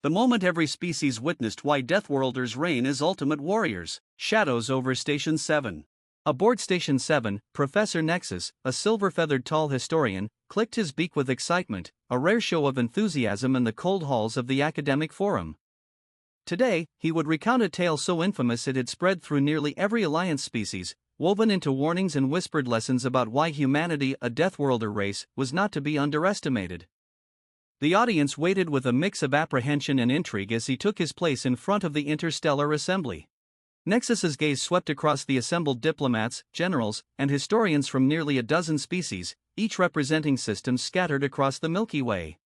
The moment every species witnessed why Deathworlders reign as ultimate warriors. Shadows over Station 7. Aboard Station 7, Professor Nexus, a silver-feathered tall historian, clicked his beak with excitement, a rare show of enthusiasm in the cold halls of the academic forum. Today, he would recount a tale so infamous it had spread through nearly every Alliance species, woven into warnings and whispered lessons about why humanity, a Deathworlder race, was not to be underestimated. The audience waited with a mix of apprehension and intrigue as he took his place in front of the interstellar assembly. Nexus's gaze swept across the assembled diplomats, generals, and historians from nearly a dozen species, each representing systems scattered across the Milky Way.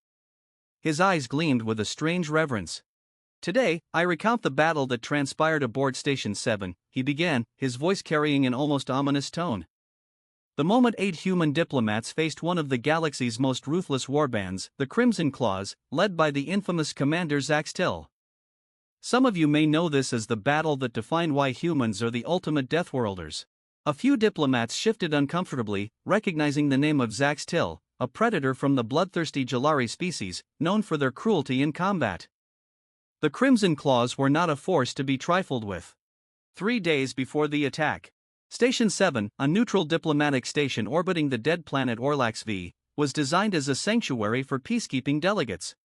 His eyes gleamed with a strange reverence. "Today, I recount the battle that transpired aboard Station 7, he began, his voice carrying an almost ominous tone. The moment 8 human diplomats faced one of the galaxy's most ruthless warbands, the Crimson Claws, led by the infamous Commander Xylar. Some of you may know this as the battle that defined why humans are the ultimate Deathworlders. A few diplomats shifted uncomfortably, recognizing the name of Xylar, a predator from the bloodthirsty Xylari species, known for their cruelty in combat. The Crimson Claws were not a force to be trifled with. 3 days before the attack, Station 7, a neutral diplomatic station orbiting the dead planet Orlax V, was designed as a sanctuary for peacekeeping delegates.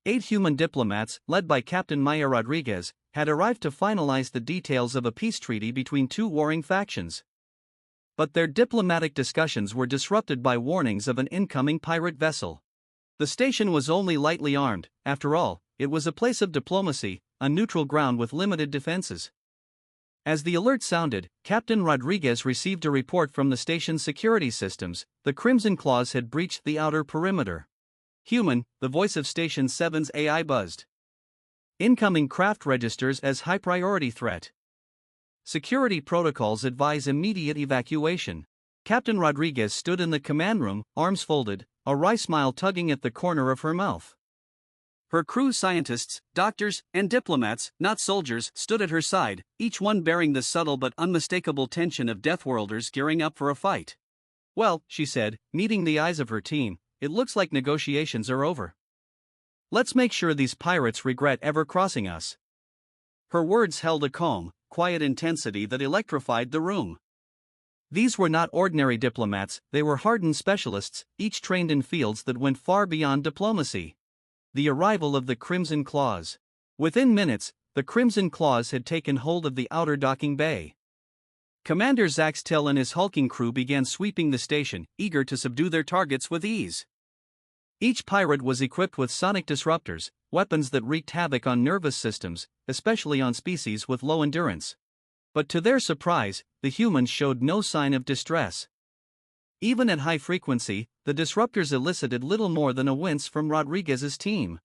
8 human diplomats, led by Captain Maya Rodriguez, had arrived to finalize the details of a peace treaty between 2 warring factions. But their diplomatic discussions were disrupted by warnings of an incoming pirate vessel. The station was only lightly armed, after all, it was a place of diplomacy, a neutral ground with limited defenses. As the alert sounded, Captain Rodriguez received a report from the station's security systems. The Crimson Claws had breached the outer perimeter. "Human," the voice of Station 7's AI buzzed. "Incoming craft registers as high-priority threat. Security protocols advise immediate evacuation." Captain Rodriguez stood in the command room, arms folded, a wry smile tugging at the corner of her mouth. Her crew, scientists, doctors, and diplomats, not soldiers, stood at her side, each one bearing the subtle but unmistakable tension of Deathworlders gearing up for a fight. "Well," she said, meeting the eyes of her team, "it looks like negotiations are over. Let's make sure these pirates regret ever crossing us." Her words held a calm, quiet intensity that electrified the room. These were not ordinary diplomats, they were hardened specialists, each trained in fields that went far beyond diplomacy. The arrival of the Crimson Claws. Within minutes, the Crimson Claws had taken hold of the outer docking bay. Commander Xylar and his hulking crew began sweeping the station, eager to subdue their targets with ease. Each pirate was equipped with sonic disruptors, weapons that wreaked havoc on nervous systems, especially on species with low endurance. But to their surprise, the humans showed no sign of distress. Even at high frequency, the disruptors elicited little more than a wince from Rodriguez's team.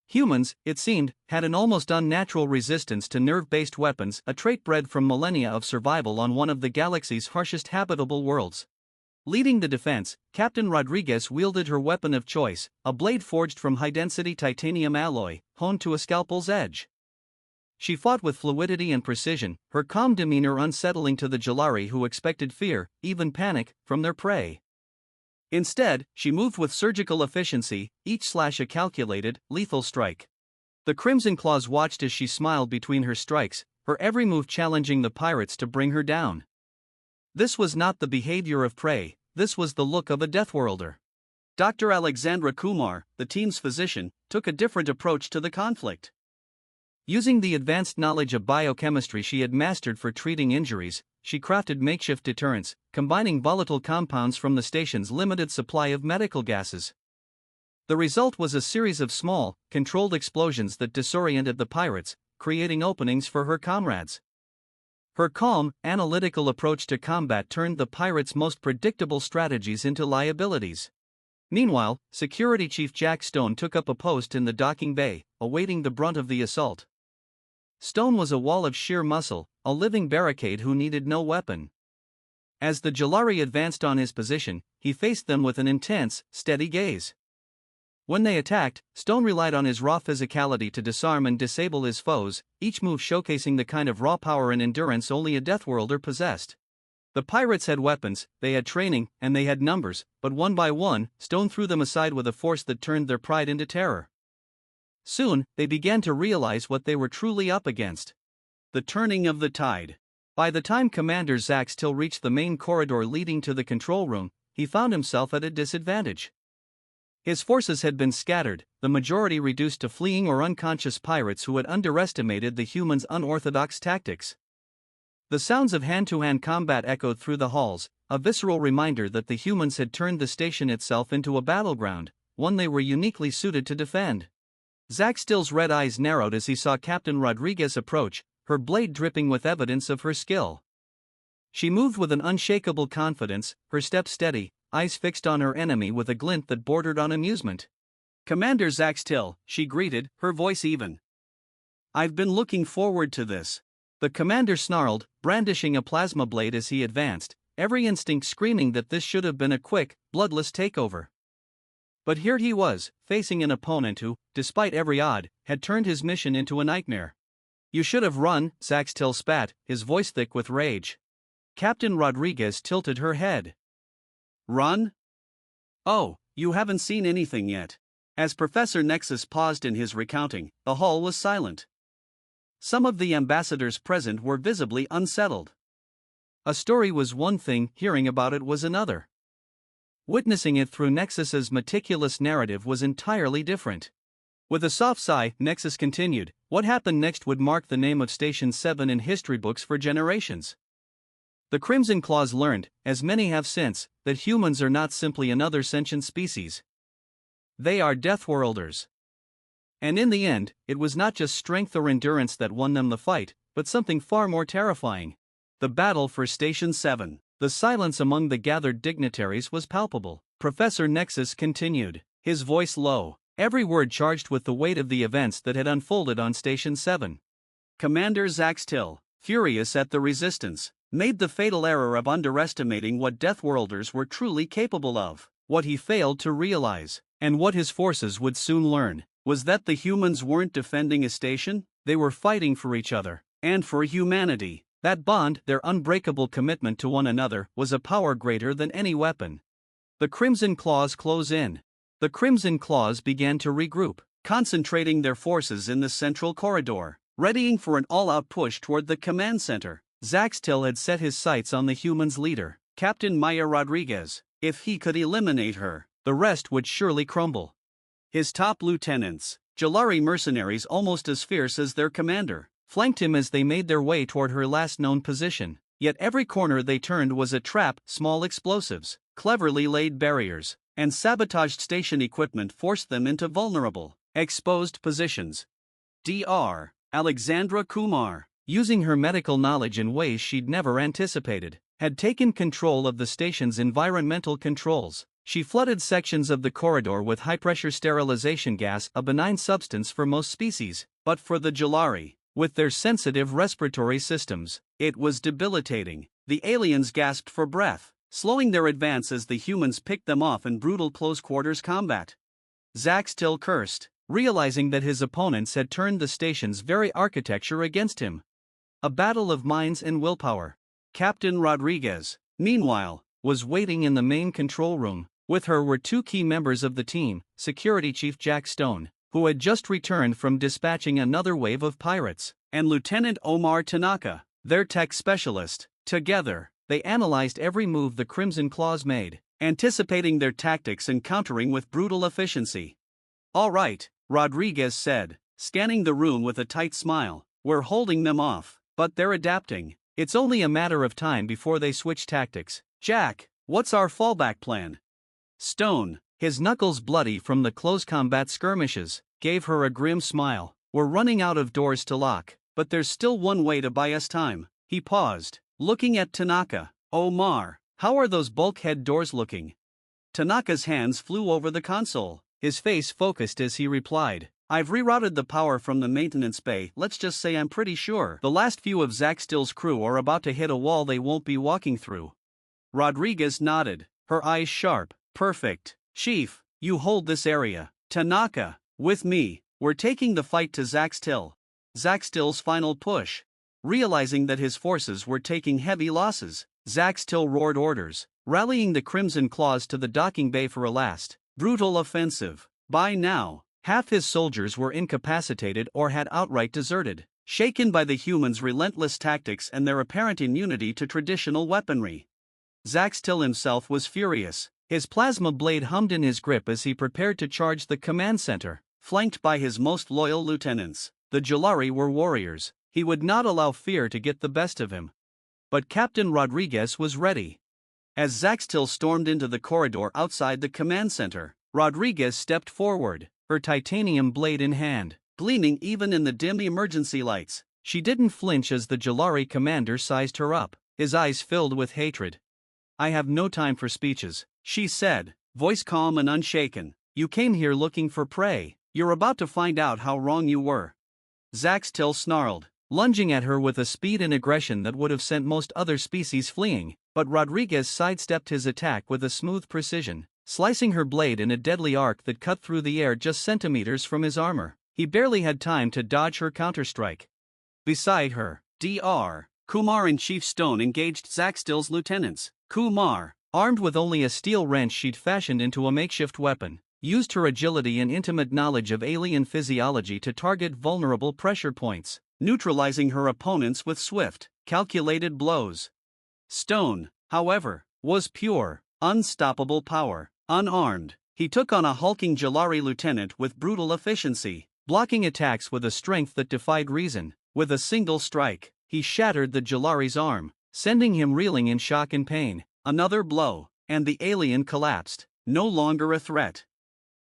Humans, it seemed, had an almost unnatural resistance to nerve-based weapons, a trait bred from millennia of survival on one of the galaxy's harshest habitable worlds. Leading the defense, Captain Rodriguez wielded her weapon of choice, a blade forged from high-density titanium alloy, honed to a scalpel's edge. She fought with fluidity and precision, her calm demeanor unsettling to the Xylari who expected fear, even panic, from their prey. Instead, she moved with surgical efficiency, each slash a calculated, lethal strike. The Crimson Claws watched as she smiled between her strikes, her every move challenging the pirates to bring her down. This was not the behavior of prey, this was the look of a Deathworlder. Dr. Alexandra Kumar, the team's physician, took a different approach to the conflict. Using the advanced knowledge of biochemistry she had mastered for treating injuries, she crafted makeshift deterrents, combining volatile compounds from the station's limited supply of medical gases. The result was a series of small, controlled explosions that disoriented the pirates, creating openings for her comrades. Her calm, analytical approach to combat turned the pirates' most predictable strategies into liabilities. Meanwhile, Security Chief Jack Stone took up a post in the docking bay, awaiting the brunt of the assault. Stone was a wall of sheer muscle, a living barricade who needed no weapon. As the Xylari advanced on his position, he faced them with an intense, steady gaze. When they attacked, Stone relied on his raw physicality to disarm and disable his foes, each move showcasing the kind of raw power and endurance only a Deathworlder possessed. The pirates had weapons, they had training, and they had numbers, but one by one, Stone threw them aside with a force that turned their pride into terror. Soon, they began to realize what they were truly up against. The turning of the tide. By the time Commander Xylar reached the main corridor leading to the control room, he found himself at a disadvantage. His forces had been scattered, the majority reduced to fleeing or unconscious pirates who had underestimated the humans' unorthodox tactics. The sounds of hand-to-hand combat echoed through the halls, a visceral reminder that the humans had turned the station itself into a battleground, one they were uniquely suited to defend. Xylar's red eyes narrowed as he saw Captain Rodriguez approach, her blade dripping with evidence of her skill. She moved with an unshakable confidence, her step steady, eyes fixed on her enemy with a glint that bordered on amusement. "Commander Xylar," she greeted, her voice even. "I've been looking forward to this." The commander snarled, brandishing a plasma blade as he advanced, every instinct screaming that this should have been a quick, bloodless takeover. But here he was, facing an opponent who, despite every odd, had turned his mission into a nightmare. "You should have run," Xylar spat, his voice thick with rage. Captain Rodriguez tilted her head. "Run? Oh, you haven't seen anything yet." As Professor Nexus paused in his recounting, the hall was silent. Some of the ambassadors present were visibly unsettled. A story was one thing, hearing about it was another. Witnessing it through Nexus's meticulous narrative was entirely different. With a soft sigh, Nexus continued, "What happened next would mark the name of Station 7 in history books for generations. The Crimson Claws learned, as many have since, that humans are not simply another sentient species. They are Deathworlders. And in the end, it was not just strength or endurance that won them the fight, but something far more terrifying. The battle for Station 7. The silence among the gathered dignitaries was palpable. Professor Nexus continued, his voice low, every word charged with the weight of the events that had unfolded on Station 7. Commander Xylar, furious at the resistance, made the fatal error of underestimating what Deathworlders were truly capable of. What he failed to realize, and what his forces would soon learn, was that the humans weren't defending a station, they were fighting for each other, and for humanity. That bond, their unbreakable commitment to one another, was a power greater than any weapon. The Crimson Claws close in. The Crimson Claws began to regroup, concentrating their forces in the central corridor, readying for an all-out push toward the command center. Xylar had set his sights on the humans' leader, Captain Maya Rodriguez. If he could eliminate her, the rest would surely crumble. His top lieutenants, Xylari mercenaries almost as fierce as their commander, flanked him as they made their way toward her last known position, yet every corner they turned was a trap. Small explosives, cleverly laid barriers, and sabotaged station equipment forced them into vulnerable, exposed positions. Dr. Alexandra Kumar, using her medical knowledge in ways she'd never anticipated, had taken control of the station's environmental controls. She flooded sections of the corridor with high-pressure sterilization gas, a benign substance for most species, but for the Xylari, with their sensitive respiratory systems, it was debilitating. The aliens gasped for breath, slowing their advance as the humans picked them off in brutal close-quarters combat. Xylar cursed, realizing that his opponents had turned the station's very architecture against him. A battle of minds and willpower. Captain Rodriguez, meanwhile, was waiting in the main control room. With her were two key members of the team, Security Chief Jack Stone, who had just returned from dispatching another wave of pirates, and Lieutenant Omar Tanaka, their tech specialist. Together, they analyzed every move the Crimson Claws made, anticipating their tactics and countering with brutal efficiency. "All right," Rodriguez said, scanning the room with a tight smile, "we're holding them off, but they're adapting. It's only a matter of time before they switch tactics. Jack, what's our fallback plan?" Stone, his knuckles bloody from the close combat skirmishes, gave her a grim smile. "We're running out of doors to lock, but there's still one way to buy us time." He paused, looking at Tanaka. "Omar, how are those bulkhead doors looking?" Tanaka's hands flew over the console, his face focused as he replied, "I've rerouted the power from the maintenance bay. Let's just say I'm pretty sure the last few of Xylar's crew are about to hit a wall they won't be walking through." Rodriguez nodded, her eyes sharp. "Perfect. Chief, you hold this area. Tanaka, with me, we're taking the fight to Xylar." Xylar's final push. Realizing that his forces were taking heavy losses, Xylar roared orders, rallying the Crimson Claws to the docking bay for a last, brutal offensive. By now, Half his soldiers were incapacitated or had outright deserted, shaken by the humans' relentless tactics and their apparent immunity to traditional weaponry. Zaxtil himself was furious. His plasma blade hummed in his grip as he prepared to charge the command center, flanked by his most loyal lieutenants. The Xylari were warriors. He would not allow fear to get the best of him. But Captain Rodriguez was ready. As Zaxtil stormed into the corridor outside the command center, Rodriguez stepped forward, her titanium blade in hand, gleaming even in the dim emergency lights. She didn't flinch as the Xylari commander sized her up, his eyes filled with hatred. "I have no time for speeches," she said, voice calm and unshaken. "You came here looking for prey. You're about to find out how wrong you were." Zaxtil snarled, lunging at her with a speed and aggression that would have sent most other species fleeing, but Rodriguez sidestepped his attack with a smooth precision, slicing her blade in a deadly arc that cut through the air just centimeters from his armor. He barely had time to dodge her counterstrike. Beside her, Dr. Kumar and Chief Stone engaged Zaxtil's lieutenants. Kumar, armed with only a steel wrench she'd fashioned into a makeshift weapon, used her agility and intimate knowledge of alien physiology to target vulnerable pressure points, neutralizing her opponents with swift, calculated blows. Stone, however, was pure, unstoppable power. Unarmed, he took on a hulking Xylari lieutenant with brutal efficiency, blocking attacks with a strength that defied reason. With a single strike, he shattered the Xylari's arm, sending him reeling in shock and pain. Another blow, and the alien collapsed, no longer a threat.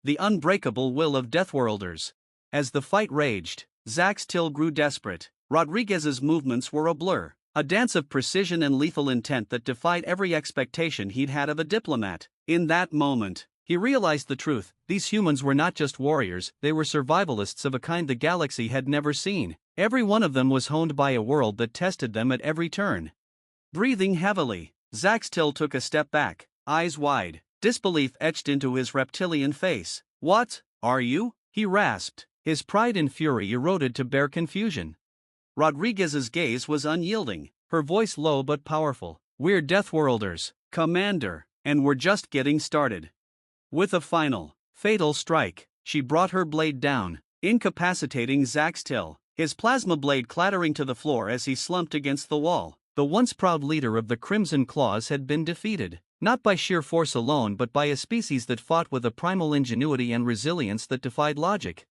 The unbreakable will of Deathworlders. As the fight raged, Zaxtil grew desperate. Rodriguez's movements were a blur, a dance of precision and lethal intent that defied every expectation he'd had of a diplomat. In that moment, he realized the truth. These humans were not just warriors, they were survivalists of a kind the galaxy had never seen. Every one of them was honed by a world that tested them at every turn. Breathing heavily, Zaxtil took a step back, eyes wide, disbelief etched into his reptilian face. "What are you?" he rasped, his pride and fury eroded to bare confusion. Rodriguez's gaze was unyielding, her voice low but powerful. "We're Deathworlders, Commander, and we're just getting started." With a final, fatal strike, she brought her blade down, incapacitating Zaxtil, his plasma blade clattering to the floor as he slumped against the wall. The once proud leader of the Crimson Claws had been defeated, not by sheer force alone but by a species that fought with a primal ingenuity and resilience that defied logic.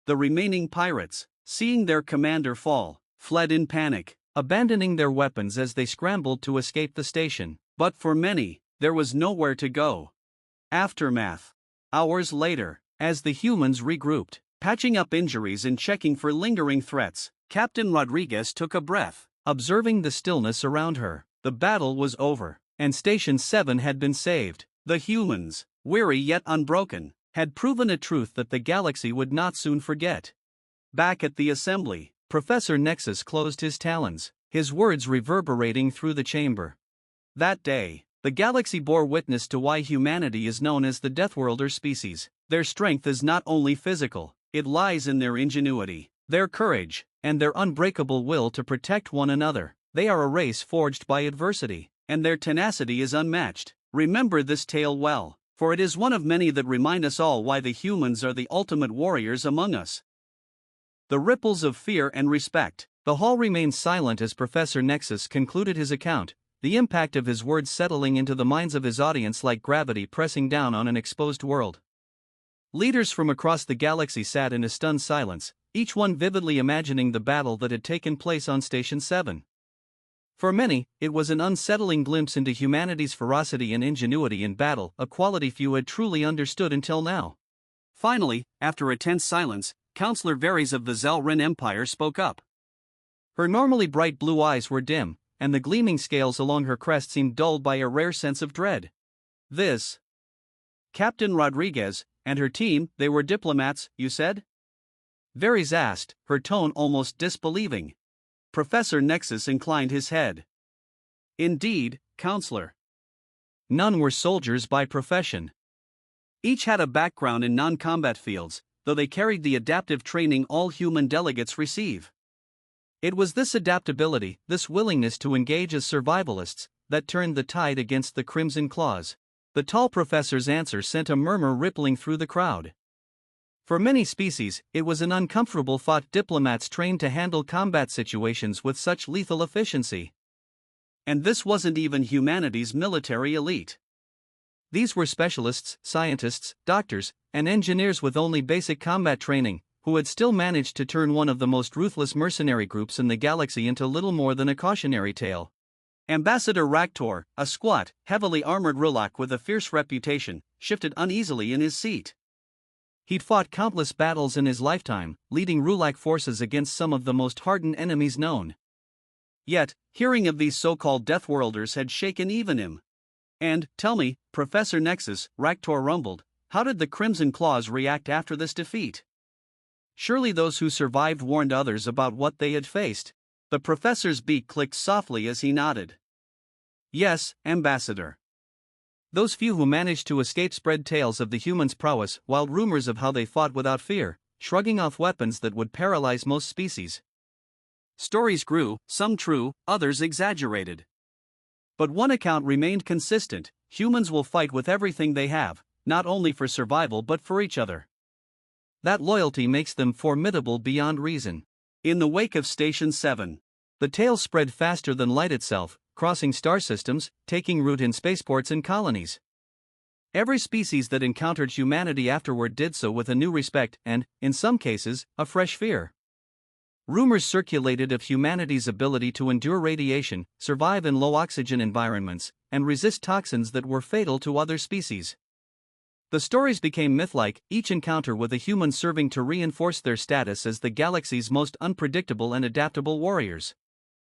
The remaining pirates, seeing their commander fall, fled in panic, abandoning their weapons as they scrambled to escape the station. But for many, there was nowhere to go. Aftermath. Hours later, as the humans regrouped, patching up injuries and checking for lingering threats, Captain Rodriguez took a breath, observing the stillness around her. The battle was over, and Station 7 had been saved. The humans, weary yet unbroken, had proven a truth that the galaxy would not soon forget. Back at the assembly, Professor Nexus closed his talons, his words reverberating through the chamber. That day, the galaxy bore witness to why humanity is known as the Deathworlder species. Their strength is not only physical, it lies in their ingenuity, their courage, and their unbreakable will to protect one another. They are a race forged by adversity, and their tenacity is unmatched. Remember this tale well, for it is one of many that remind us all why the humans are the ultimate warriors among us. The ripples of fear and respect. The hall remained silent as Professor Nexus concluded his account, the impact of his words settling into the minds of his audience like gravity pressing down on an exposed world. Leaders from across the galaxy sat in a stunned silence, each one vividly imagining the battle that had taken place on Station 7. For many, it was an unsettling glimpse into humanity's ferocity and ingenuity in battle, a quality few had truly understood until now. Finally, after a tense silence, Counselor Varys of the Zelrin Empire spoke up. Her normally bright blue eyes were dim, and the gleaming scales along her crest seemed dulled by a rare sense of dread. This Captain Rodriguez and her team, they were diplomats, you said? Varys asked, her tone almost disbelieving. Professor Nexus inclined his head. Indeed, Counselor. None were soldiers by profession. Each had a background in non-combat fields, though they carried the adaptive training all human delegates receive. It was this adaptability, this willingness to engage as survivalists, that turned the tide against the Crimson Claws. The tall professor's answer sent a murmur rippling through the crowd. For many species, it was an uncomfortable thought, diplomats trained to handle combat situations with such lethal efficiency. And this wasn't even humanity's military elite. These were specialists, scientists, doctors, and engineers with only basic combat training, who had still managed to turn one of the most ruthless mercenary groups in the galaxy into little more than a cautionary tale. Ambassador Raktor, a squat, heavily armored Rulak with a fierce reputation, shifted uneasily in his seat. He'd fought countless battles in his lifetime, leading Rulak forces against some of the most hardened enemies known. Yet, hearing of these so-called Deathworlders had shaken even him. And, tell me, Professor Nexus, Raktor rumbled, how did the Crimson Claws react after this defeat? Surely those who survived warned others about what they had faced. The professor's beak clicked softly as he nodded. Yes, Ambassador. Those few who managed to escape spread tales of the humans' prowess, wild rumors of how they fought without fear, shrugging off weapons that would paralyze most species. Stories grew, some true, others exaggerated. But one account remained consistent: humans will fight with everything they have, not only for survival but for each other. That loyalty makes them formidable beyond reason. In the wake of Station 7, the tale spread faster than light itself, crossing star systems, taking root in spaceports and colonies. Every species that encountered humanity afterward did so with a new respect and, in some cases, a fresh fear. Rumors circulated of humanity's ability to endure radiation, survive in low-oxygen environments, and resist toxins that were fatal to other species. The stories became myth-like, each encounter with a human serving to reinforce their status as the galaxy's most unpredictable and adaptable warriors.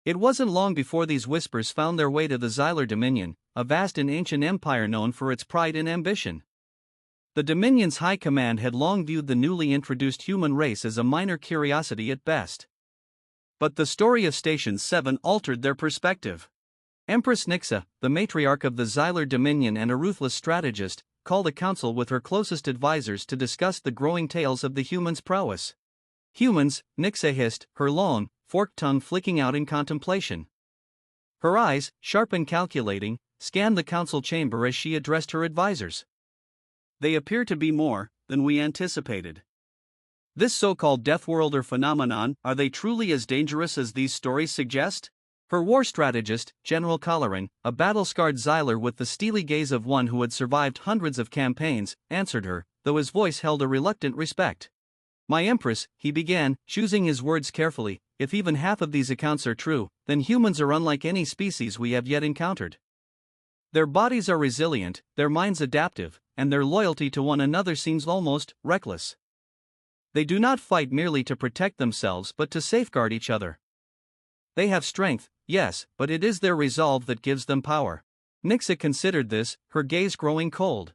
It wasn't long before these whispers found their way to the Xylar Dominion, a vast and ancient empire known for its pride and ambition. The Dominion's high command had long viewed the newly introduced human race as a minor curiosity at best. But the story of Station 7 altered their perspective. Empress Nixa, the matriarch of the Xylar Dominion and a ruthless strategist, called a council with her closest advisors to discuss the growing tales of the humans' prowess. Humans, Nixa hissed, her long, forked tongue flicking out in contemplation. Her eyes, sharp and calculating, scanned the council chamber as she addressed her advisors. They appear to be more than we anticipated. This so-called Deathworlder phenomenon, are they truly as dangerous as these stories suggest? Her war strategist, General Colleran, a battle-scarred Xylar with the steely gaze of one who had survived hundreds of campaigns, answered her, though his voice held a reluctant respect. My Empress, he began, choosing his words carefully, if even half of these accounts are true, then humans are unlike any species we have yet encountered. Their bodies are resilient, their minds adaptive, and their loyalty to one another seems almost reckless. They do not fight merely to protect themselves but to safeguard each other. They have strength, yes, but it is their resolve that gives them power. Nixa considered this, her gaze growing cold.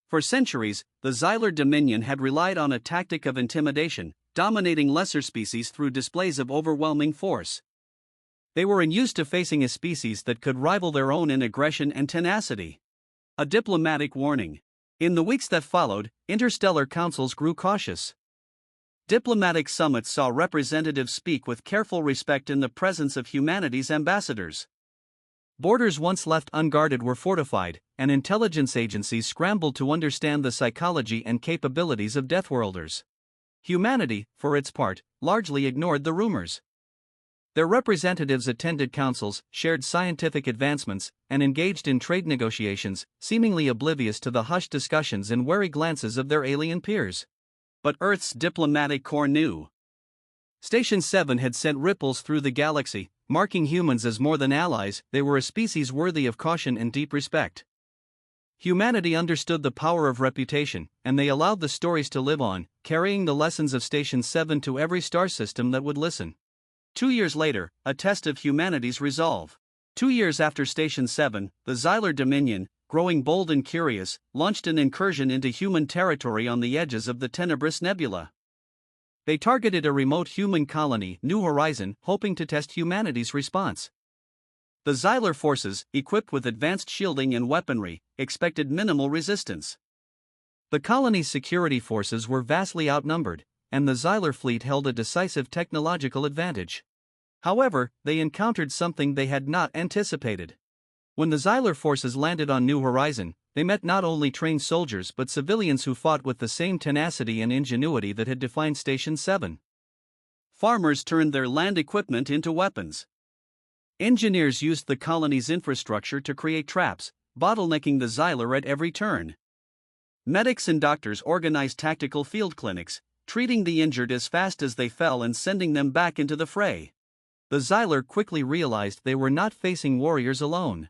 For centuries, the Xylar Dominion had relied on a tactic of intimidation, dominating lesser species through displays of overwhelming force. They were unused to facing a species that could rival their own in aggression and tenacity. A diplomatic warning. In the weeks that followed, interstellar councils grew cautious. Diplomatic summits saw representatives speak with careful respect in the presence of humanity's ambassadors. Borders once left unguarded were fortified, and intelligence agencies scrambled to understand the psychology and capabilities of Deathworlders. Humanity, for its part, largely ignored the rumors. Their representatives attended councils, shared scientific advancements, and engaged in trade negotiations, seemingly oblivious to the hushed discussions and wary glances of their alien peers. But Earth's diplomatic corps knew. Station 7 had sent ripples through the galaxy, marking humans as more than allies. They were a species worthy of caution and deep respect. Humanity understood the power of reputation, and they allowed the stories to live on, carrying the lessons of Station 7 to every star system that would listen. 2 years later, a test of humanity's resolve. 2 years after Station 7, the Xylar Dominion, growing bold and curious, launched an incursion into human territory on the edges of the Tenebrous Nebula. They targeted a remote human colony, New Horizon, hoping to test humanity's response. The Xylar forces, equipped with advanced shielding and weaponry, expected minimal resistance. The colony's security forces were vastly outnumbered, and the Xylar fleet held a decisive technological advantage. However, they encountered something they had not anticipated. When the Xylar forces landed on New Horizon, they met not only trained soldiers but civilians who fought with the same tenacity and ingenuity that had defined Station 7. Farmers turned their land equipment into weapons. Engineers used the colony's infrastructure to create traps, bottlenecking the Xylar at every turn. Medics and doctors organized tactical field clinics, treating the injured as fast as they fell and sending them back into the fray. The Xylar quickly realized they were not facing warriors alone.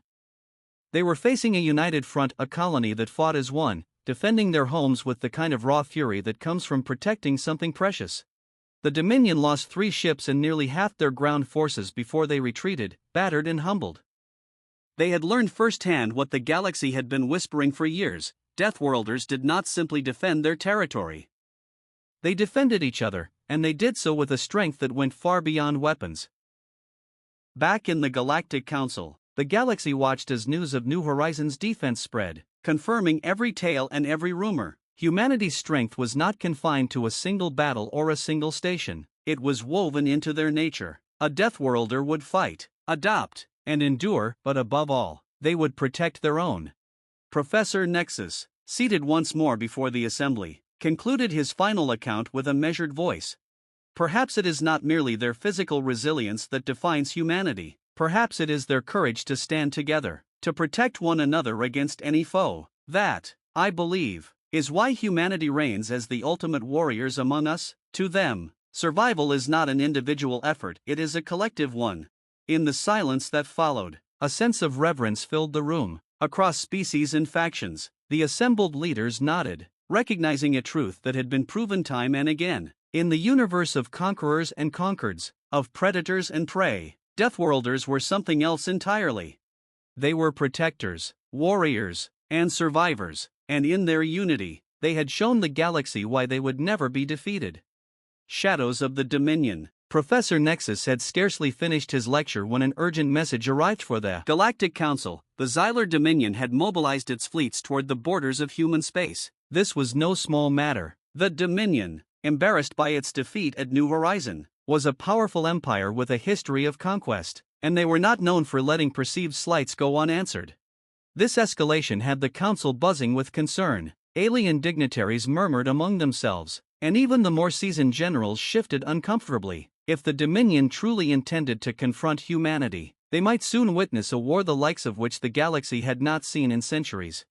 They were facing a united front, a colony that fought as one, defending their homes with the kind of raw fury that comes from protecting something precious. The Dominion lost 3 ships and nearly half their ground forces before they retreated, battered and humbled. They had learned firsthand what the galaxy had been whispering for years: Deathworlders did not simply defend their territory. They defended each other, and they did so with a strength that went far beyond weapons. Back in the Galactic Council, the galaxy watched as news of New Horizons' defense spread, confirming every tale and every rumor. Humanity's strength was not confined to a single battle or a single station. It was woven into their nature. A Deathworlder would fight, adopt, and endure, but above all, they would protect their own. Professor Nexus, seated once more before the assembly, concluded his final account with a measured voice. Perhaps it is not merely their physical resilience that defines humanity. Perhaps it is their courage to stand together, to protect one another against any foe. That, I believe, is why humanity reigns as the ultimate warriors among us. To them, survival is not an individual effort, it is a collective one. In the silence that followed, a sense of reverence filled the room. Across species and factions, the assembled leaders nodded, recognizing a truth that had been proven time and again. In the universe of conquerors and conquereds, of predators and prey, Deathworlders were something else entirely. They were protectors, warriors, and survivors, and in their unity, they had shown the galaxy why they would never be defeated. Shadows of the Dominion. Professor Nexus had scarcely finished his lecture when an urgent message arrived for the Galactic Council. The Xylar Dominion had mobilized its fleets toward the borders of human space. This was no small matter. The Dominion, embarrassed by its defeat at New Horizon, was a powerful empire with a history of conquest, and they were not known for letting perceived slights go unanswered. This escalation had the council buzzing with concern. Alien dignitaries murmured among themselves, and even the more seasoned generals shifted uncomfortably. If the Dominion truly intended to confront humanity, they might soon witness a war the likes of which the galaxy had not seen in centuries.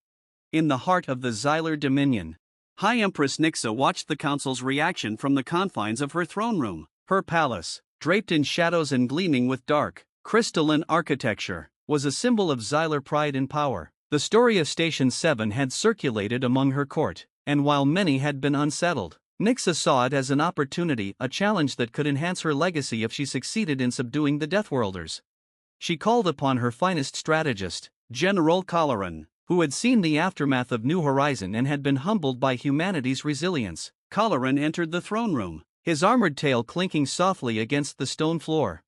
In the heart of the Xylar Dominion, High Empress Nixa watched the council's reaction from the confines of her throne room. Her palace, draped in shadows and gleaming with dark, crystalline architecture, was a symbol of Xylar pride and power. The story of Station 7 had circulated among her court, and while many had been unsettled, Nixa saw it as an opportunity, a challenge that could enhance her legacy if she succeeded in subduing the Deathworlders. She called upon her finest strategist, General Xylar, who had seen the aftermath of New Horizon and had been humbled by humanity's resilience. Xylar entered the throne room, his armored tail clinking softly against the stone floor.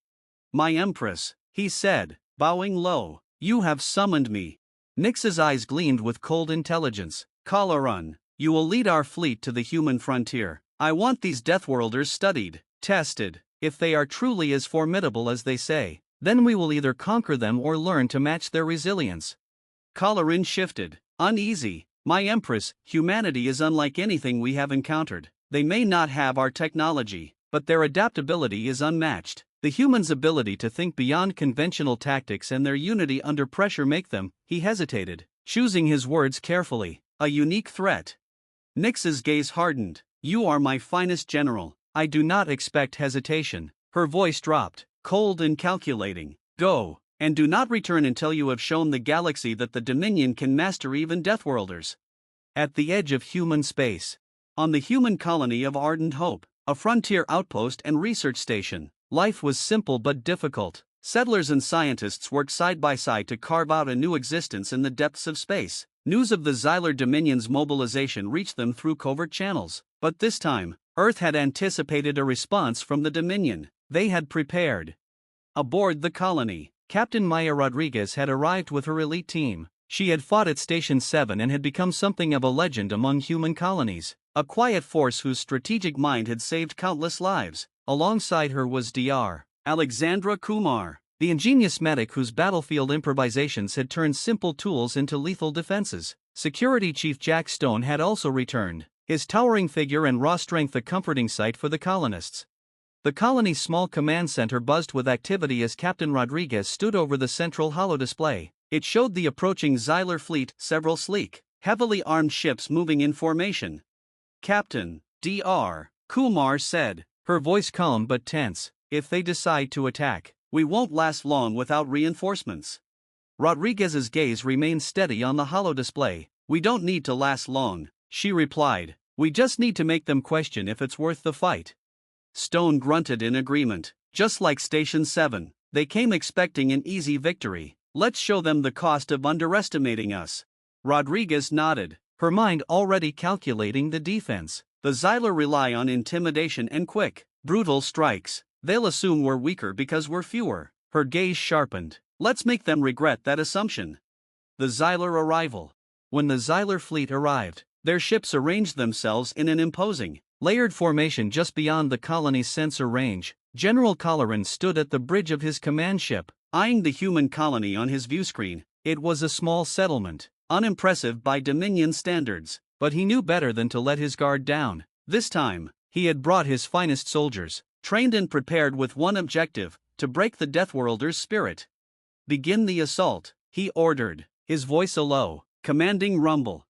"My Empress," he said, bowing low, "you have summoned me." Nix's eyes gleamed with cold intelligence. "Xylar, you will lead our fleet to the human frontier. I want these Deathworlders studied, tested. If they are truly as formidable as they say, then we will either conquer them or learn to match their resilience." Xylar shifted, uneasy. "My Empress, humanity is unlike anything we have encountered. They may not have our technology, but their adaptability is unmatched. The humans' ability to think beyond conventional tactics and their unity under pressure make them," he hesitated, choosing his words carefully, "a unique threat." Nix's gaze hardened. "You are my finest general. I do not expect hesitation." Her voice dropped, cold and calculating. "Go, and do not return until you have shown the galaxy that the Dominion can master even Deathworlders." At the edge of human space, on the human colony of Ardent Hope, a frontier outpost and research station, life was simple but difficult. Settlers and scientists worked side by side to carve out a new existence in the depths of space. News of the Xylar Dominion's mobilization reached them through covert channels, but this time, Earth had anticipated a response from the Dominion. They had prepared. Aboard the colony, Captain Maya Rodriguez had arrived with her elite team. She had fought at Station 7 and had become something of a legend among human colonies, a quiet force whose strategic mind had saved countless lives. Alongside her was Dr. Alexandra Kumar, the ingenious medic whose battlefield improvisations had turned simple tools into lethal defenses. Security Chief Jack Stone had also returned, his towering figure and raw strength a comforting sight for the colonists. The colony's small command center buzzed with activity as Captain Rodriguez stood over the central holodisplay. It showed the approaching Xylar fleet, several sleek, heavily armed ships moving in formation. "Captain, Dr. Kumar said, her voice calm but tense, if they decide to attack, we won't last long without reinforcements." Rodriguez's gaze remained steady on the holodisplay. "We don't need to last long," she replied. "We just need to make them question if it's worth the fight." Stone grunted in agreement. "Just like Station 7, they came expecting an easy victory. Let's show them the cost of underestimating us." Rodriguez nodded, her mind already calculating the defense. "The Xylar rely on intimidation and quick, brutal strikes. They'll assume we're weaker because we're fewer." Her gaze sharpened. "Let's make them regret that assumption." The Xylar arrival. When the Xylar fleet arrived, their ships arranged themselves in an imposing, layered formation just beyond the colony's sensor range. General Colleran stood at the bridge of his command ship, eyeing the human colony on his viewscreen. It was a small settlement, unimpressive by Dominion standards, but he knew better than to let his guard down. This time, he had brought his finest soldiers, trained and prepared with one objective: to break the Deathworlders' spirit. "Begin the assault," he ordered, his voice a low, commanding rumble.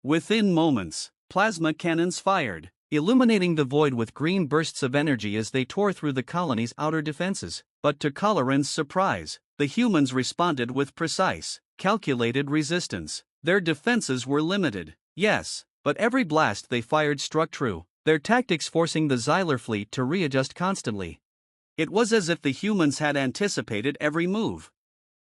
Within moments, plasma cannons fired, illuminating the void with green bursts of energy as they tore through the colony's outer defenses. But to Colleran's surprise, the humans responded with precise, calculated resistance. Their defenses were limited, yes, but every blast they fired struck true, their tactics forcing the Xylar fleet to readjust constantly. It was as if the humans had anticipated every move.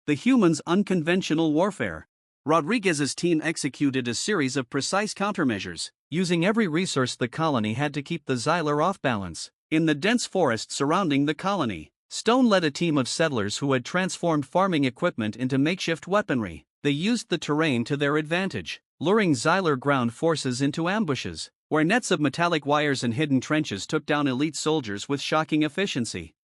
The humans' unconventional warfare. Rodriguez's team executed a series of precise countermeasures, using every resource the colony had to keep the Xylar off balance. In the dense forest surrounding the colony, Stone led a team of settlers who had transformed farming equipment into makeshift weaponry. They used the terrain to their advantage, luring Xylar ground forces into ambushes, where nets of metallic wires and hidden trenches took down elite soldiers with shocking efficiency.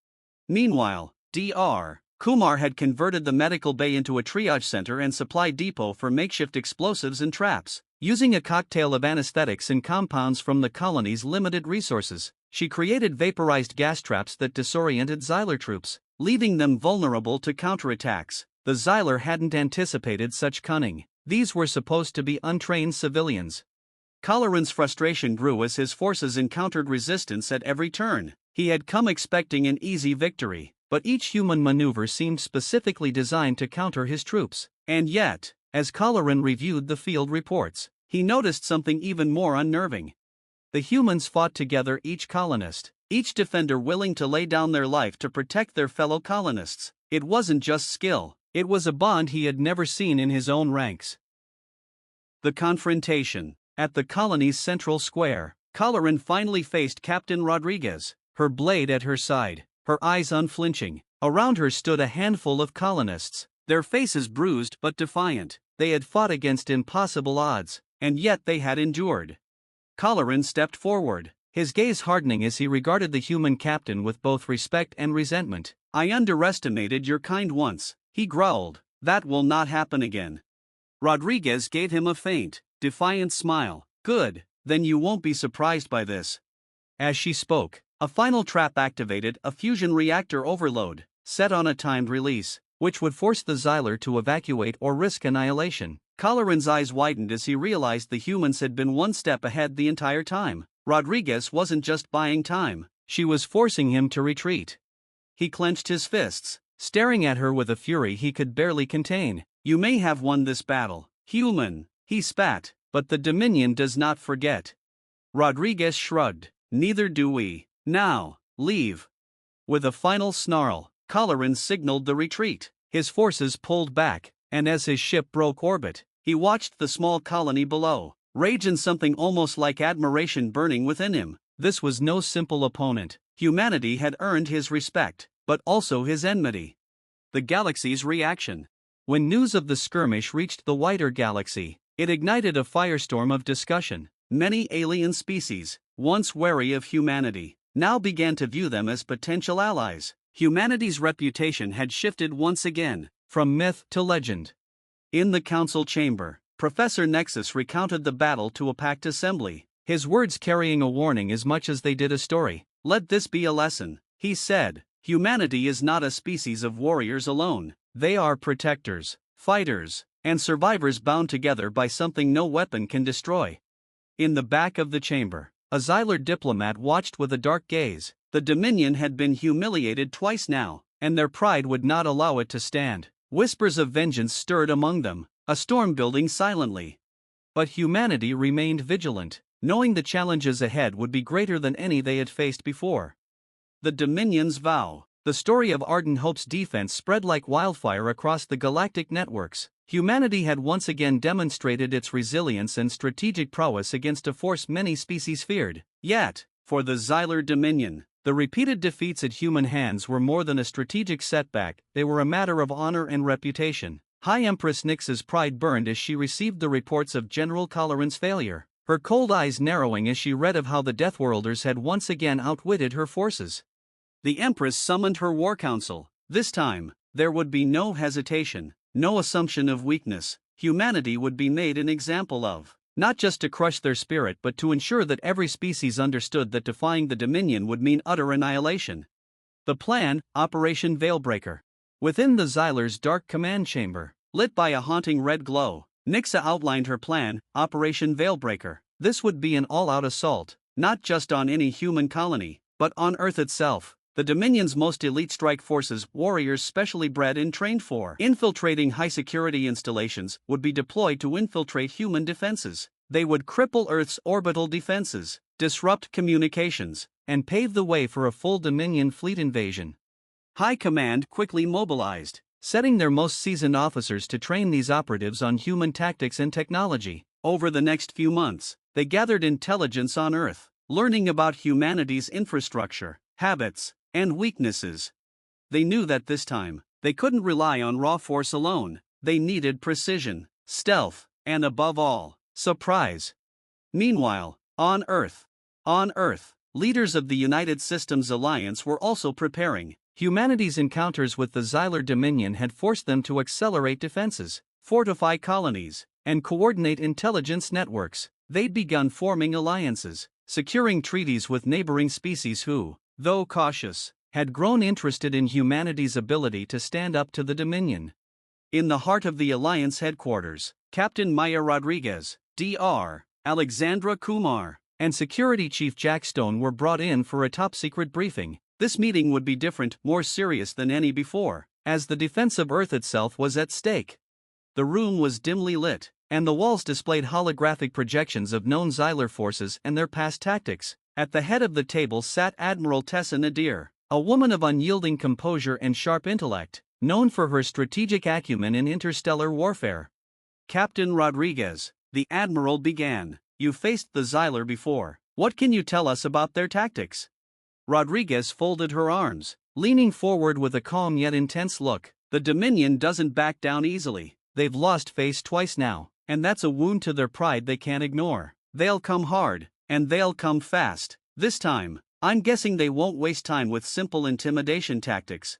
Meanwhile, Dr. Kumar had converted the medical bay into a triage center and supply depot for makeshift explosives and traps. Using a cocktail of anesthetics and compounds from the colony's limited resources, she created vaporized gas traps that disoriented Xylar troops, leaving them vulnerable to counterattacks. The Xylar hadn't anticipated such cunning. These were supposed to be untrained civilians. Colleran's frustration grew as his forces encountered resistance at every turn. He had come expecting an easy victory, but each human maneuver seemed specifically designed to counter his troops. And yet, as Colleran reviewed the field reports, he noticed something even more unnerving. The humans fought together, each colonist, each defender willing to lay down their life to protect their fellow colonists. It wasn't just skill, it was a bond he had never seen in his own ranks. The confrontation. At the colony's central square, Colleran finally faced Captain Rodriguez, her blade at her side, her eyes unflinching. Around her stood a handful of colonists, their faces bruised but defiant. They had fought against impossible odds, and yet they had endured. Colleran stepped forward, his gaze hardening as he regarded the human captain with both respect and resentment. "I underestimated your kind once," he growled. "That will not happen again." Rodriguez gave him a faint, defiant smile. "Good, then you won't be surprised by this." As she spoke, a final trap activated, a fusion reactor overload, set on a timed release, which would force the Xylar to evacuate or risk annihilation. Colleran's eyes widened as he realized the humans had been one step ahead the entire time. Rodriguez wasn't just buying time, she was forcing him to retreat. He clenched his fists, staring at her with a fury he could barely contain. "You may have won this battle, human," he spat, "but the Dominion does not forget." Rodriguez shrugged. "Neither do we. Now, leave." With a final snarl, Colleran signaled the retreat. His forces pulled back, and as his ship broke orbit, he watched the small colony below, rage and something almost like admiration burning within him. This was no simple opponent. Humanity had earned his respect, but also his enmity. The galaxy's reaction. When news of the skirmish reached the wider galaxy, it ignited a firestorm of discussion. Many alien species, once wary of humanity, now began to view them as potential allies. Humanity's reputation had shifted once again, from myth to legend. In the council chamber, Professor Nexus recounted the battle to a packed assembly, his words carrying a warning as much as they did a story. "Let this be a lesson," he said. "Humanity is not a species of warriors alone. They are protectors, fighters, and survivors bound together by something no weapon can destroy." In the back of the chamber, a Xylar diplomat watched with a dark gaze. The Dominion had been humiliated twice now, and their pride would not allow it to stand. Whispers of vengeance stirred among them, a storm building silently. But humanity remained vigilant, knowing the challenges ahead would be greater than any they had faced before. The Dominion's vow. The story of Ardent Hope's defense spread like wildfire across the galactic networks. Humanity had once again demonstrated its resilience and strategic prowess against a force many species feared. Yet, for the Xylar Dominion, the repeated defeats at human hands were more than a strategic setback, they were a matter of honor and reputation. High Empress Nyx's pride burned as she received the reports of General Colloran's failure, her cold eyes narrowing as she read of how the Deathworlders had once again outwitted her forces. The Empress summoned her war council. This time, there would be no hesitation, no assumption of weakness. Humanity would be made an example of, not just to crush their spirit but to ensure that every species understood that defying the Dominion would mean utter annihilation. The plan, Operation Veilbreaker. Within the Xylar's dark command chamber, lit by a haunting red glow, Nyxa outlined her plan, Operation Veilbreaker. This would be an all-out assault, not just on any human colony, but on Earth itself. The Dominion's most elite strike forces, warriors specially bred and trained for infiltrating high-security installations, would be deployed to infiltrate human defenses. They would cripple Earth's orbital defenses, disrupt communications, and pave the way for a full Dominion fleet invasion. High Command quickly mobilized, setting their most seasoned officers to train these operatives on human tactics and technology. Over the next few months, they gathered intelligence on Earth, learning about humanity's infrastructure, habits, and weaknesses. They knew that this time, they couldn't rely on raw force alone. They needed precision, stealth, and above all, surprise. Meanwhile, on Earth, leaders of the United Systems Alliance were also preparing. Humanity's encounters with the Xylar Dominion had forced them to accelerate defenses, fortify colonies, and coordinate intelligence networks. They'd begun forming alliances, securing treaties with neighboring species who, though cautious, had grown interested in humanity's ability to stand up to the Dominion. In the heart of the Alliance headquarters, Captain Maya Rodriguez, Dr. Alexandra Kumar, and Security Chief Jack Stone were brought in for a top-secret briefing. This meeting would be different, more serious than any before, as the defense of Earth itself was at stake. The room was dimly lit, and the walls displayed holographic projections of known Xylar forces and their past tactics. At the head of the table sat Admiral Tessa Nadir, a woman of unyielding composure and sharp intellect, known for her strategic acumen in interstellar warfare. "Captain Rodriguez," the Admiral began, "you faced the Xylar before. What can you tell us about their tactics?" Rodriguez folded her arms, leaning forward with a calm yet intense look. "The Dominion doesn't back down easily. They've lost face twice now, and that's a wound to their pride they can't ignore. They'll come hard, and they'll come fast. This time, I'm guessing they won't waste time with simple intimidation tactics."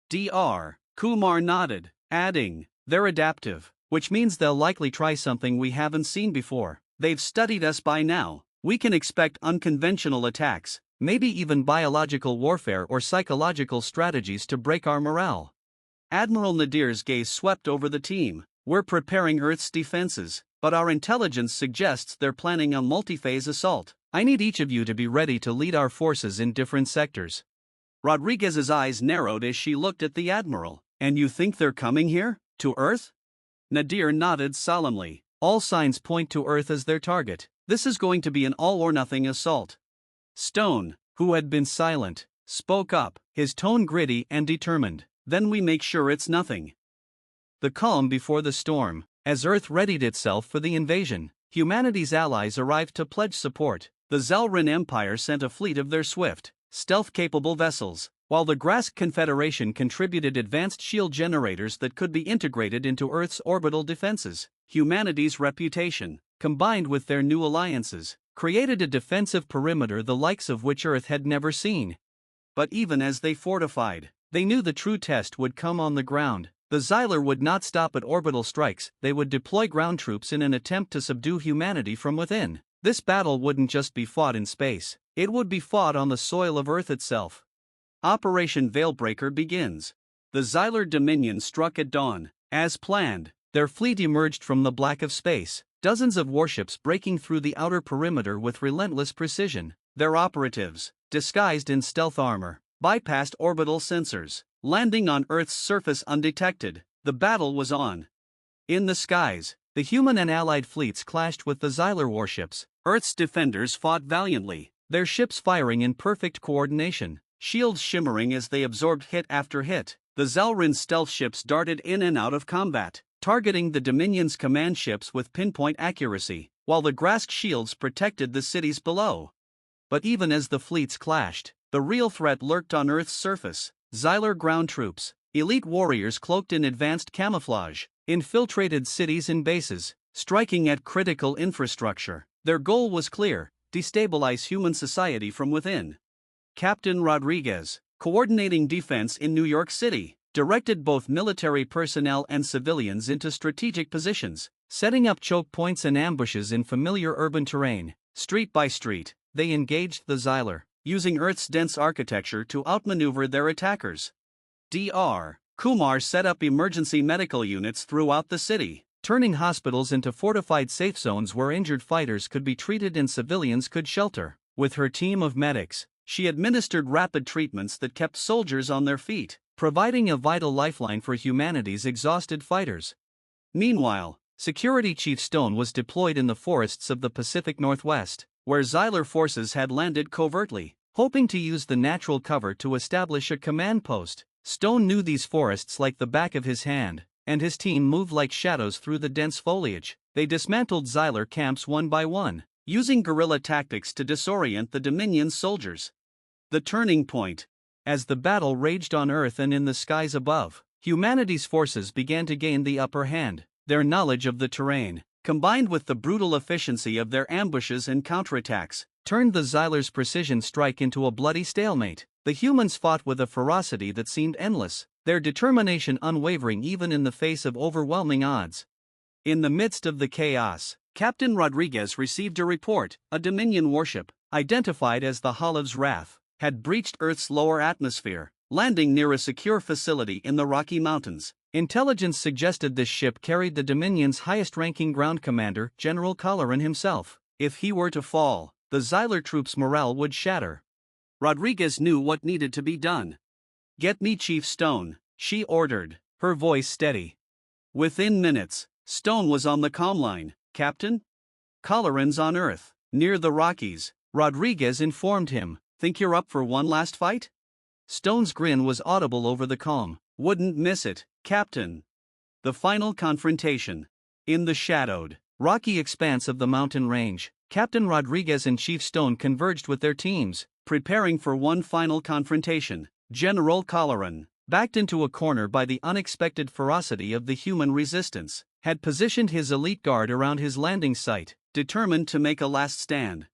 Dr. Kumar nodded, adding, "They're adaptive, which means they'll likely try something we haven't seen before. They've studied us by now. We can expect unconventional attacks, maybe even biological warfare or psychological strategies to break our morale." Admiral Nadir's gaze swept over the team. "We're preparing Earth's defenses, but our intelligence suggests they're planning a multi-phase assault. I need each of you to be ready to lead our forces in different sectors." Rodriguez's eyes narrowed as she looked at the Admiral. "And you think they're coming here? To Earth?" Nadir nodded solemnly. "All signs point to Earth as their target. This is going to be an all-or-nothing assault." Stone, who had been silent, spoke up, his tone gritty and determined. "Then we make sure it's nothing." The calm before the storm. As Earth readied itself for the invasion, humanity's allies arrived to pledge support. The Xelran Empire sent a fleet of their swift, stealth-capable vessels, while the Grask Confederation contributed advanced shield generators that could be integrated into Earth's orbital defenses. Humanity's reputation, combined with their new alliances, created a defensive perimeter the likes of which Earth had never seen. But even as they fortified, they knew the true test would come on the ground. The Xylar would not stop at orbital strikes, they would deploy ground troops in an attempt to subdue humanity from within. This battle wouldn't just be fought in space, it would be fought on the soil of Earth itself. Operation Veilbreaker begins. The Xylar Dominion struck at dawn. As planned, their fleet emerged from the black of space, dozens of warships breaking through the outer perimeter with relentless precision. Their operatives, disguised in stealth armor, bypassed orbital sensors, landing on Earth's surface undetected. The battle was on. In the skies, the human and allied fleets clashed with the Xylar warships. Earth's defenders fought valiantly, their ships firing in perfect coordination, shields shimmering as they absorbed hit after hit. The Xylar stealth ships darted in and out of combat, targeting the Dominion's command ships with pinpoint accuracy, while the Grask shields protected the cities below. But even as the fleets clashed, the real threat lurked on Earth's surface. Xylar ground troops, elite warriors cloaked in advanced camouflage, infiltrated cities and bases, striking at critical infrastructure. Their goal was clear: destabilize human society from within. Captain Rodriguez, coordinating defense in New York City, directed both military personnel and civilians into strategic positions, setting up choke points and ambushes in familiar urban terrain. Street by street, they engaged the Xylar, using Earth's dense architecture to outmaneuver their attackers. Dr. Kumar set up emergency medical units throughout the city, turning hospitals into fortified safe zones where injured fighters could be treated and civilians could shelter. With her team of medics, she administered rapid treatments that kept soldiers on their feet, providing a vital lifeline for humanity's exhausted fighters. Meanwhile, Security Chief Stone was deployed in the forests of the Pacific Northwest, where Xylar forces had landed covertly, hoping to use the natural cover to establish a command post. Stone knew these forests like the back of his hand, and his team moved like shadows through the dense foliage. They dismantled Xylar camps one by one, using guerrilla tactics to disorient the Dominion's soldiers. The turning point. As the battle raged on Earth and in the skies above, humanity's forces began to gain the upper hand. Their knowledge of the terrain, combined with the brutal efficiency of their ambushes and counterattacks, turned the Xylar's precision strike into a bloody stalemate. The humans fought with a ferocity that seemed endless, their determination unwavering even in the face of overwhelming odds. In the midst of the chaos, Captain Rodriguez received a report: a Dominion warship, identified as the Holiv's Wrath, had breached Earth's lower atmosphere, landing near a secure facility in the Rocky Mountains. Intelligence suggested this ship carried the Dominion's highest-ranking ground commander, General Xylar himself. If he were to fall, the Xylar troops' morale would shatter. Rodriguez knew what needed to be done. "Get me Chief Stone," she ordered, her voice steady. Within minutes, Stone was on the comm line. "Captain? Xylar's on Earth, near the Rockies," Rodriguez informed him. "Think you're up for one last fight?" Stone's grin was audible over the comm. "Wouldn't miss it, Captain." The final confrontation. In the shadowed, rocky expanse of the mountain range, Captain Rodriguez and Chief Stone converged with their teams, preparing for one final confrontation. General Xylar, backed into a corner by the unexpected ferocity of the human resistance, had positioned his elite guard around his landing site, determined to make a last stand.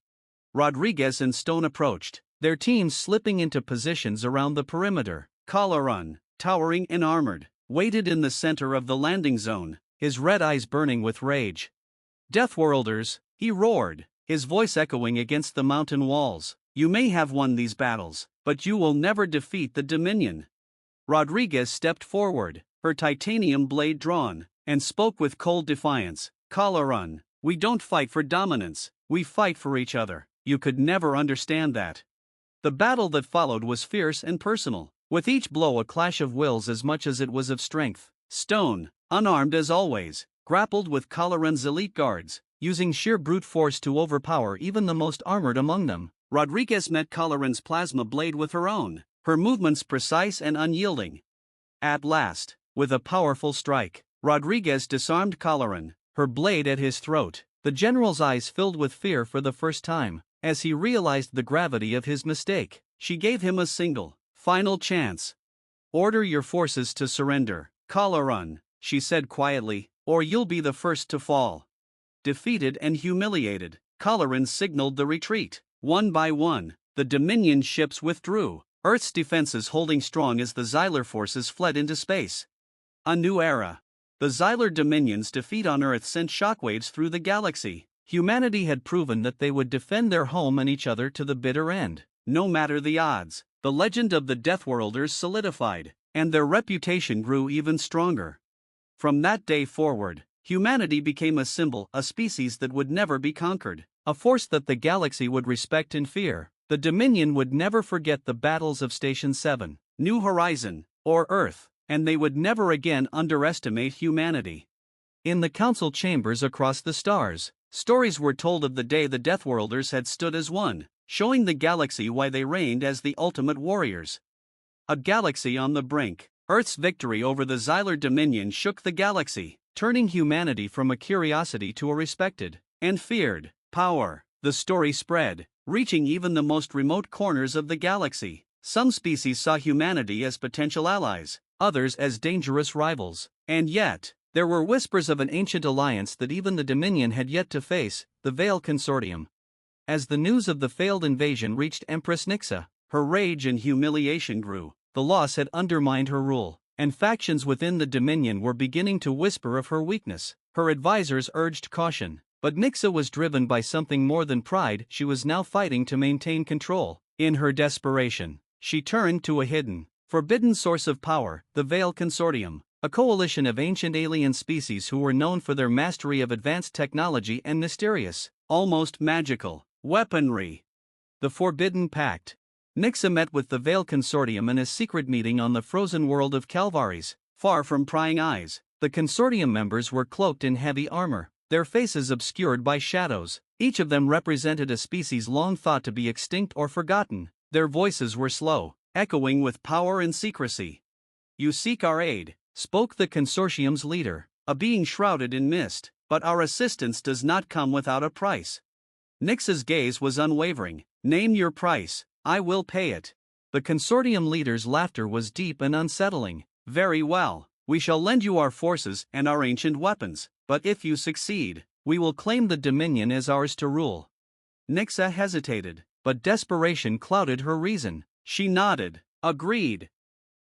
Rodriguez and Stone approached, their teams slipping into positions around the perimeter. Xylar, towering and armored, waited in the center of the landing zone, his red eyes burning with rage. "Deathworlders," he roared, his voice echoing against the mountain walls, "you may have won these battles, but you will never defeat the Dominion." Rodriguez stepped forward, her titanium blade drawn, and spoke with cold defiance. "Xylar, we don't fight for dominance, we fight for each other. You could never understand that." The battle that followed was fierce and personal, with each blow a clash of wills as much as it was of strength. Stone, unarmed as always, grappled with Xylar's elite guards, using sheer brute force to overpower even the most armored among them. Rodriguez met Xylar's plasma blade with her own, her movements precise and unyielding. At last, with a powerful strike, Rodriguez disarmed Xylar, her blade at his throat. The general's eyes filled with fear for the first time, as he realized the gravity of his mistake. She gave him a single, final chance. "Order your forces to surrender, Xylar," she said quietly, "or you'll be the first to fall." Defeated and humiliated, Xylar signaled the retreat. One by one, the Dominion ships withdrew, Earth's defenses holding strong as the Xylar forces fled into space. A new era. The Xylar Dominion's defeat on Earth sent shockwaves through the galaxy. Humanity had proven that they would defend their home and each other to the bitter end, no matter the odds. The legend of the Deathworlders solidified, and their reputation grew even stronger. From that day forward, humanity became a symbol, a species that would never be conquered, a force that the galaxy would respect and fear. The Dominion would never forget the battles of Station 7, New Horizon, or Earth, and they would never again underestimate humanity. In the council chambers across the stars, stories were told of the day the Deathworlders had stood as one, showing the galaxy why they reigned as the ultimate warriors. A galaxy on the brink. Earth's victory over the Xylar Dominion shook the galaxy, turning humanity from a curiosity to a respected and feared power. The story spread, reaching even the most remote corners of the galaxy. Some species saw humanity as potential allies, others as dangerous rivals. And yet, there were whispers of an ancient alliance that even the Dominion had yet to face, the Veil Consortium. As the news of the failed invasion reached Empress Nixa, her rage and humiliation grew. The loss had undermined her rule, and factions within the Dominion were beginning to whisper of her weakness. Her advisors urged caution, but Nixa was driven by something more than pride. She was now fighting to maintain control. In her desperation, she turned to a hidden, forbidden source of power, the Veil Consortium, a coalition of ancient alien species who were known for their mastery of advanced technology and mysterious, almost magical, weaponry. The Forbidden Pact. Nixa met with the Veil Consortium in a secret meeting on the frozen world of Calvaries, far from prying eyes. The consortium members were cloaked in heavy armor, their faces obscured by shadows. Each of them represented a species long thought to be extinct or forgotten. Their voices were slow, echoing with power and secrecy. "You seek our aid," spoke the consortium's leader, "a being shrouded in mist, but our assistance does not come without a price." Nixa's gaze was unwavering. "Name your price. I will pay it." The consortium leader's laughter was deep and unsettling. "Very well, we shall lend you our forces and our ancient weapons, but if you succeed, we will claim the Dominion as ours to rule." Nixa hesitated, but desperation clouded her reason. She nodded, agreed.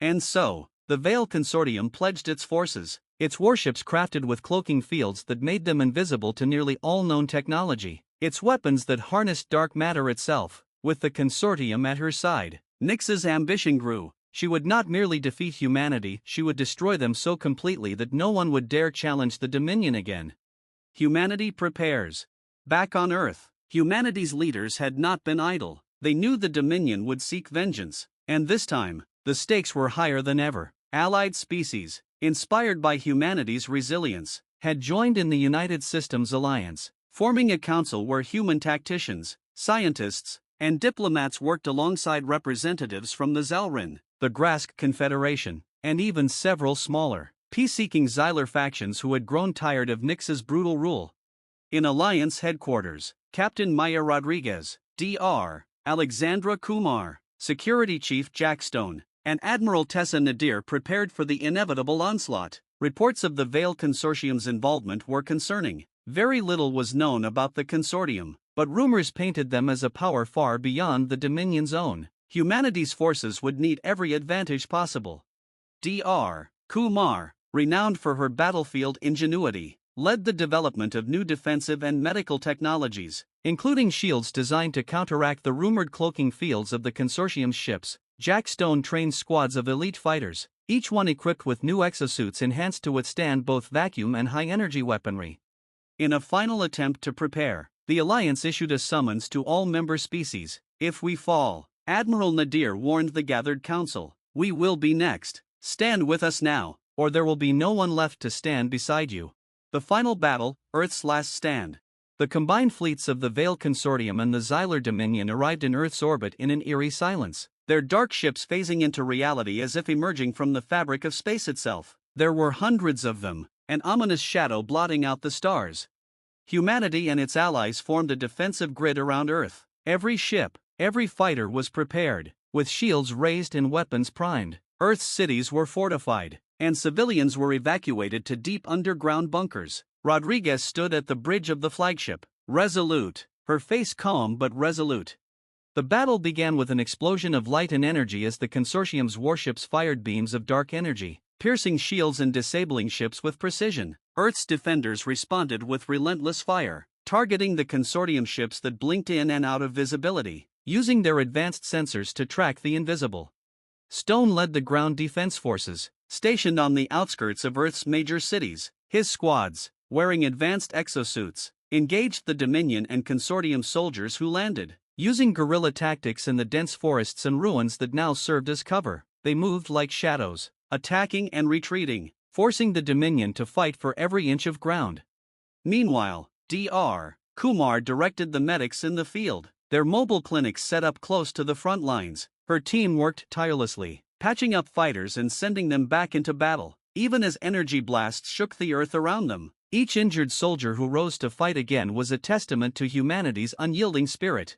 And so, the Veil Consortium pledged its forces, its warships crafted with cloaking fields that made them invisible to nearly all known technology, its weapons that harnessed dark matter itself. With the consortium at her side, Nixa's ambition grew. She would not merely defeat humanity, she would destroy them so completely that no one would dare challenge the Dominion again. Humanity prepares. Back on Earth, humanity's leaders had not been idle. They knew the Dominion would seek vengeance, and this time, the stakes were higher than ever. Allied species, inspired by humanity's resilience, had joined in the United Systems Alliance, forming a council where human tacticians, scientists, and diplomats worked alongside representatives from the Xelrin, the Grask Confederation, and even several smaller, peace-seeking Xylar factions who had grown tired of Nixa's brutal rule. In Alliance headquarters, Captain Maya Rodriguez, Dr. Alexandra Kumar, Security Chief Jack Stone, and Admiral Tessa Nadir prepared for the inevitable onslaught. Reports of the Veil Consortium's involvement were concerning. Very little was known about the consortium, but rumors painted them as a power far beyond the Dominion's own. Humanity's forces would need every advantage possible. Dr. Kumar, renowned for her battlefield ingenuity, led the development of new defensive and medical technologies, including shields designed to counteract the rumored cloaking fields of the consortium's ships. Jack Stone trained squads of elite fighters, each one equipped with new exosuits enhanced to withstand both vacuum and high-energy weaponry. In a final attempt to prepare, the Alliance issued a summons to all member species. "If we fall," Admiral Nadir warned the gathered council, "we will be next. Stand with us now, or there will be no one left to stand beside you." The final battle, Earth's last stand. The combined fleets of the Veil Consortium and the Xylar Dominion arrived in Earth's orbit in an eerie silence, their dark ships phasing into reality as if emerging from the fabric of space itself. There were hundreds of them, an ominous shadow blotting out the stars. Humanity and its allies formed a defensive grid around Earth. Every ship, every fighter was prepared, with shields raised and weapons primed. Earth's cities were fortified, and civilians were evacuated to deep underground bunkers. Rodriguez stood at the bridge of the flagship, resolute, her face calm but resolute. The battle began with an explosion of light and energy as the consortium's warships fired beams of dark energy. piercing shields and disabling ships with precision. Earth's defenders responded with relentless fire, targeting the consortium ships that blinked in and out of visibility, using their advanced sensors to track the invisible. Stone led the ground defense forces, stationed on the outskirts of Earth's major cities. His squads, wearing advanced exosuits, engaged the Dominion and Consortium soldiers who landed. Using guerrilla tactics in the dense forests and ruins that now served as cover, they moved like shadows, attacking and retreating, forcing the Dominion to fight for every inch of ground. Meanwhile, Dr. Kumar directed the medics in the field, their mobile clinics set up close to the front lines. Her team worked tirelessly, patching up fighters and sending them back into battle, even as energy blasts shook the earth around them. Each injured soldier who rose to fight again was a testament to humanity's unyielding spirit.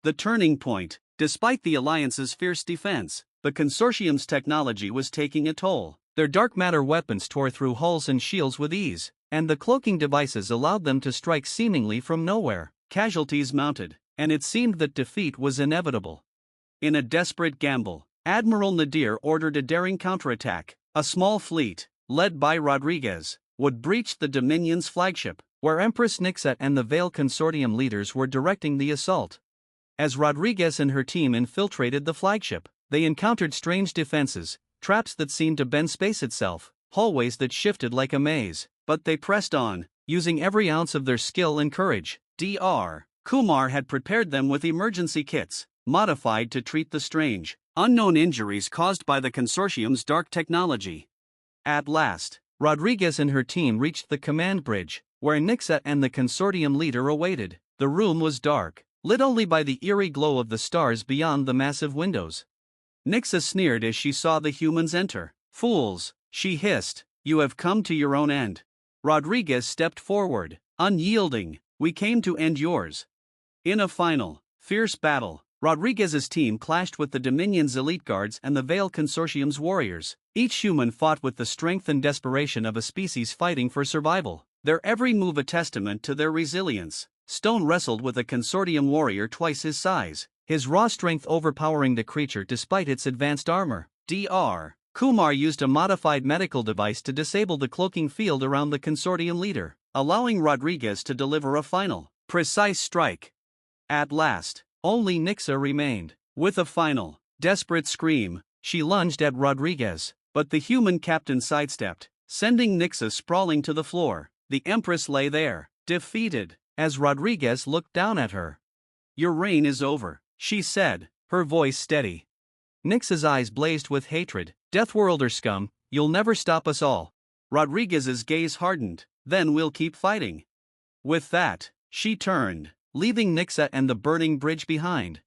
The turning point: despite the Alliance's fierce defense, the Consortium's technology was taking a toll. Their dark matter weapons tore through hulls and shields with ease, and the cloaking devices allowed them to strike seemingly from nowhere. Casualties mounted, and it seemed that defeat was inevitable. In a desperate gamble, Admiral Nadir ordered a daring counterattack. A small fleet, led by Rodriguez, would breach the Dominion's flagship, where Empress Nixat and the Veil Consortium leaders were directing the assault. As Rodriguez and her team infiltrated the flagship, they encountered strange defenses, traps that seemed to bend space itself, hallways that shifted like a maze. But they pressed on, using every ounce of their skill and courage. Dr. Kumar had prepared them with emergency kits, modified to treat the strange, unknown injuries caused by the Consortium's dark technology. At last, Rodriguez and her team reached the command bridge, where Nixat and the Consortium leader awaited. The room was dark, lit only by the eerie glow of the stars beyond the massive windows. Nixa sneered as she saw the humans enter. "Fools," she hissed, "you have come to your own end." Rodriguez stepped forward, unyielding. "We came to end yours." In a final, fierce battle, Rodriguez's team clashed with the Dominion's elite guards and the Veil Consortium's warriors. Each human fought with the strength and desperation of a species fighting for survival, their every move a testament to their resilience. Stone wrestled with a Consortium warrior twice his size, his raw strength overpowering the creature despite its advanced armor. Dr. Kumar used a modified medical device to disable the cloaking field around the Consortium leader, allowing Rodriguez to deliver a final, precise strike. At last, only Nixa remained. With a final, desperate scream, she lunged at Rodriguez, but the human captain sidestepped, sending Nixa sprawling to the floor. The Empress lay there, defeated, as Rodriguez looked down at her. "Your reign is over," she said, her voice steady. Nixa's eyes blazed with hatred. "Deathworlder scum, you'll never stop us all." Rodriguez's gaze hardened. "Then we'll keep fighting." With that, she turned, leaving Nixa and the burning bridge behind.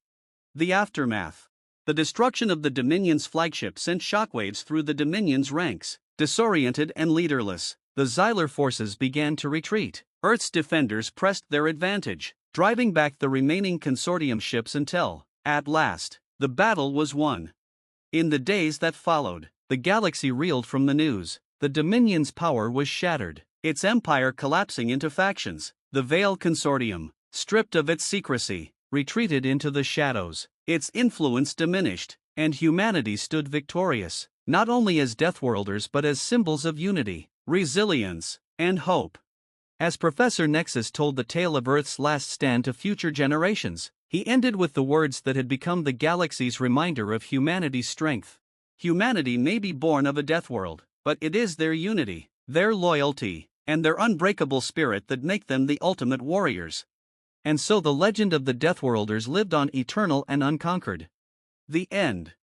The aftermath. The destruction of the Dominion's flagship sent shockwaves through the Dominion's ranks. Disoriented and leaderless, the Xylar forces began to retreat. Earth's defenders pressed their advantage, driving back the remaining Consortium ships until, at last, the battle was won. In the days that followed, the galaxy reeled from the news. The Dominion's power was shattered, its empire collapsing into factions. The Veil Consortium, stripped of its secrecy, retreated into the shadows. Its influence diminished, and humanity stood victorious, not only as Deathworlders but as symbols of unity, resilience, and hope. As Professor Nexus told the tale of Earth's last stand to future generations, he ended with the words that had become the galaxy's reminder of humanity's strength. Humanity may be born of a death world, but it is their unity, their loyalty, and their unbreakable spirit that make them the ultimate warriors. And so the legend of the Deathworlders lived on, eternal and unconquered. The end.